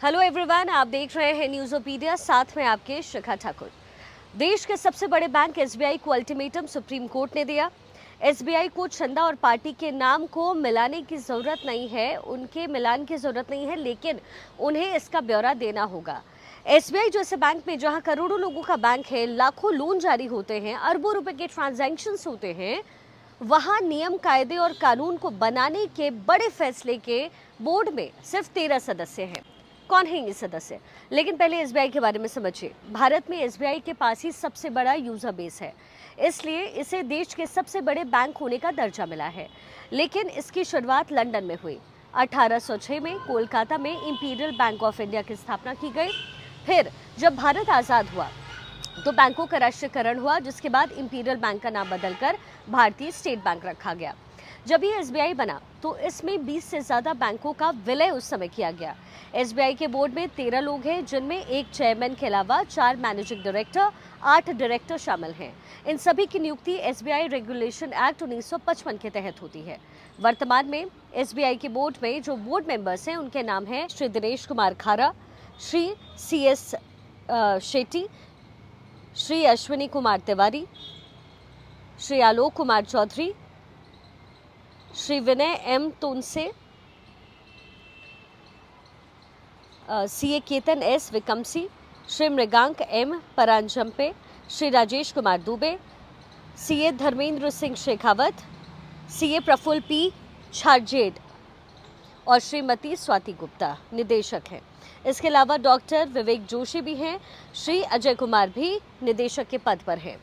Hello everyone, आप देख रहे हैं न्यूज़ोपीडिया, साथ में आपके शिखा ठाकुर। देश के सबसे बड़े बैंक एसबीआई को अल्टीमेटम सुप्रीम कोर्ट ने दिया। एसबीआई को चंदा और पार्टी के नाम को मिलाने की जरूरत नहीं है, उनके मिलान की जरूरत नहीं है, लेकिन उन्हें इसका ब्यौरा देना होगा। एसबीआई जैसे बैंक में जहां करोड़ों लोगों का बैंक है, लाखों लोन जारी होते हैं, अरबों रुपए के ट्रांजैक्शंस होते हैं, वहां नियम कायदे और कानून को बनाने के बड़े फैसले के बोर्ड में सिर्फ 13 सदस्य हैं। कौन है ये सदस्य? लेकिन पहले एसबीआई के बारे में समझिए। भारत में एसबीआई के पास ही सबसे बड़ा यूजर बेस है, इसलिए इसे देश के सबसे बड़े बैंक होने का दर्जा मिला है। लेकिन इसकी शुरुआत लंदन में हुई। 1806 में कोलकाता में इंपीरियल बैंक ऑफ इंडिया की स्थापना की गई। फिर जब भारत आज़ाद हुआ तो बैंकों का राष्ट्रीयकरण हुआ, जिसके बाद इंपीरियल बैंक का नाम बदलकर भारतीय स्टेट बैंक रखा गया। जब ये एसबीआई बना तो इसमें 20 से ज़्यादा बैंकों का विलय उस समय किया गया। एसबीआई के बोर्ड में 13 लोग हैं, जिनमें एक चेयरमैन के अलावा 4 मैनेजिंग डायरेक्टर, 8 डायरेक्टर शामिल हैं। इन सभी की नियुक्ति एसबीआई रेगुलेशन एक्ट 1955 के तहत होती है। वर्तमान में एसबीआई के बोर्ड में जो बोर्ड मेंबर्स हैं, उनके नाम हैं श्री दिनेश कुमार खारा, श्री CS शेट्टी, श्री अश्विनी कुमार तिवारी, श्री आलोक कुमार चौधरी, श्री विनय M तुनसे, CA Ketan S विकमसी, Shri Mrigank M परांजम्पे, Shri Rajesh Kumar Dubey, CA Dharmendra Singh Shekhawat, CA Praful P Chhajed और श्रीमती स्वाति गुप्ता निदेशक हैं। इसके अलावा डॉक्टर विवेक जोशी भी हैं। श्री अजय कुमार भी निदेशक के पद पर हैं।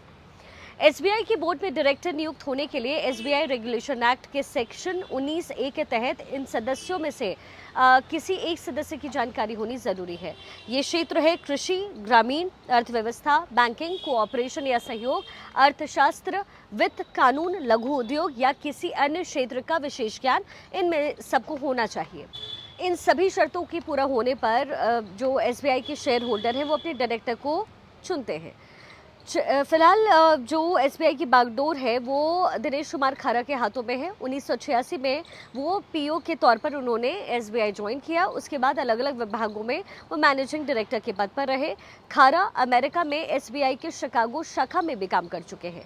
एसबीआई की बोर्ड में डायरेक्टर नियुक्त होने के लिए एसबीआई रेगुलेशन एक्ट के सेक्शन 19A के तहत इन सदस्यों में से किसी एक सदस्य की जानकारी होनी जरूरी है। ये क्षेत्र है कृषि, ग्रामीण अर्थव्यवस्था, बैंकिंग, कोऑपरेशन या सहयोग, अर्थशास्त्र, वित्त, कानून, लघु उद्योग या किसी अन्य क्षेत्र का विशेष ज्ञान इनमें सबको होना चाहिए। इन सभी शर्तों की पूरा होने पर जो एसबीआई के शेयर होल्डर हैं वो अपने डायरेक्टर को चुनते हैं। फिलहाल जो एसबीआई की बागडोर है वो दिनेश कुमार खारा के हाथों में है। 1986 में वो पीओ के तौर पर उन्होंने एसबीआई ज्वाइन किया। उसके बाद अलग अलग विभागों में वो मैनेजिंग डायरेक्टर के पद पर रहे। खारा अमेरिका में एसबीआई के शिकागो शाखा में भी काम कर चुके हैं।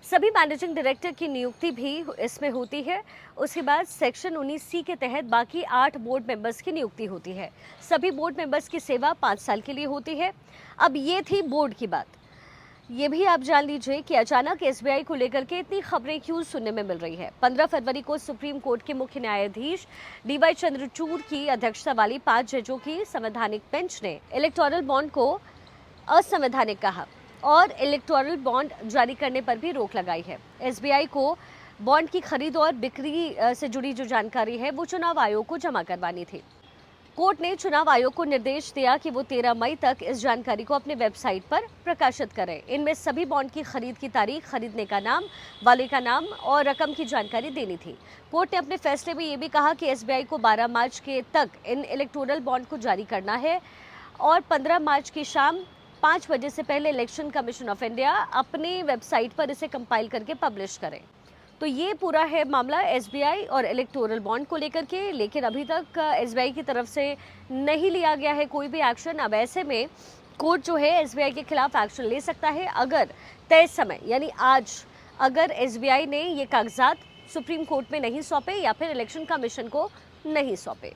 सभी मैनेजिंग डायरेक्टर की नियुक्ति भी इसमें होती है। उसके बाद सेक्शन 19C के तहत बाकी 8 बोर्ड मेंबर्स की नियुक्ति होती है। सभी बोर्ड मेंबर्स की सेवा 5 साल के लिए होती है। अब ये थी बोर्ड की बात। ये भी आप जान लीजिए कि अचानक एसबीआई को लेकर के इतनी खबरें क्यों सुनने में मिल रही है। 15 फरवरी को सुप्रीम कोर्ट के मुख्य न्यायाधीश DY चंद्रचूड़ की अध्यक्षता वाली 5 जजों की संवैधानिक बेंच ने इलेक्टोरल बॉन्ड को असंवैधानिक कहा और इलेक्टोरल बॉन्ड जारी करने पर भी रोक लगाई है। एसबीआई को बॉन्ड की खरीद और बिक्री से जुड़ी जो जानकारी है वो चुनाव आयोग को जमा करवानी थी। कोर्ट ने चुनाव आयोग को निर्देश दिया कि वो 13 मई तक इस जानकारी को अपने वेबसाइट पर प्रकाशित करें। इनमें सभी बॉन्ड की खरीद की तारीख, खरीदने का नाम, वाले का नाम और रकम की जानकारी देनी थी। कोर्ट ने अपने फैसले में ये भी कहा कि एसबीआई को 12 मार्च के तक इन इलेक्टोरल बॉन्ड को जारी करना है और 15 मार्च की शाम 5 बजे से पहले इलेक्शन कमीशन ऑफ इंडिया अपने वेबसाइट पर इसे कंपाइल करके पब्लिश करें। तो ये पूरा है मामला एसबीआई और इलेक्टोरल बॉन्ड को लेकर के। लेकिन अभी तक एसबीआई की तरफ से नहीं लिया गया है कोई भी एक्शन। अब ऐसे में कोर्ट जो है एसबीआई के खिलाफ एक्शन ले सकता है अगर तय समय यानी आज अगर एसबीआई ने ये कागजात सुप्रीम कोर्ट में नहीं सौंपे या फिर इलेक्शन कमीशन को नहीं सौंपे।